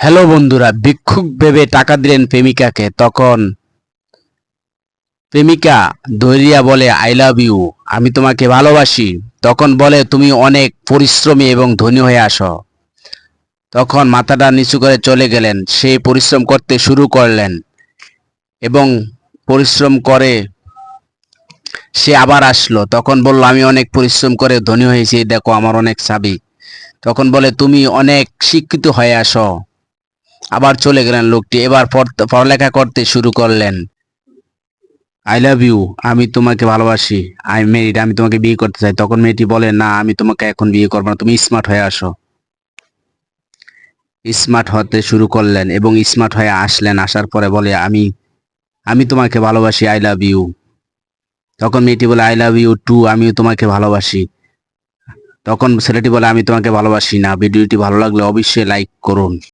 Hello বন্ধুরা, ভিক্ষুক ভেবে টাকা দিলেন প্রেমিকাকে। তখন প্রেমিকা ধৈর্যা বলে, আই লাভ ইউ, আমি তোমাকে ভালোবাসি। তখন বলে, তুমি অনেক পরিশ্রমী এবং ধনী হয়ে আসো। তখন মাথাটা নিচু করে চলে গেলেন। সে পরিশ্রম করতে শুরু করলেন এবং পরিশ্রম করে সে আবার আসলো। তখন বলল, আমি অনেক পরিশ্রম করে ধনী হয়েছি, দেখো আমার অনেক চাবি। তখন বলে, তুমি অনেক শিক্ষিত হয়ে আসো। আবার চলে গেলেন লোকটি। এবার পড়ালেখা করতে শুরু করলেন। আই লাভ ইউ, আমি তোমাকে ভালোবাসি, আই ম্যারিড, আমি তোমাকে বিয়ে করতে চাই। তখন মেয়েটি বলে, না আমি তোমাকে এখন বিয়ে করবো না, তুমি স্মার্ট হয়ে আসো। স্মার্ট হতে শুরু করলেন এবং স্মার্ট হয়ে আসলেন। আসার পরে বলে, আমি আমি তোমাকে ভালোবাসি, আই লাভ ইউ। তখন মেয়েটি বলে, আই লাভ ইউ টু, আমিও তোমাকে ভালোবাসি। তখন ছেলেটি বলে, আমি তোমাকে ভালোবাসি না। ভিডিওটি ভালো লাগলে অবশ্যই লাইক করুন।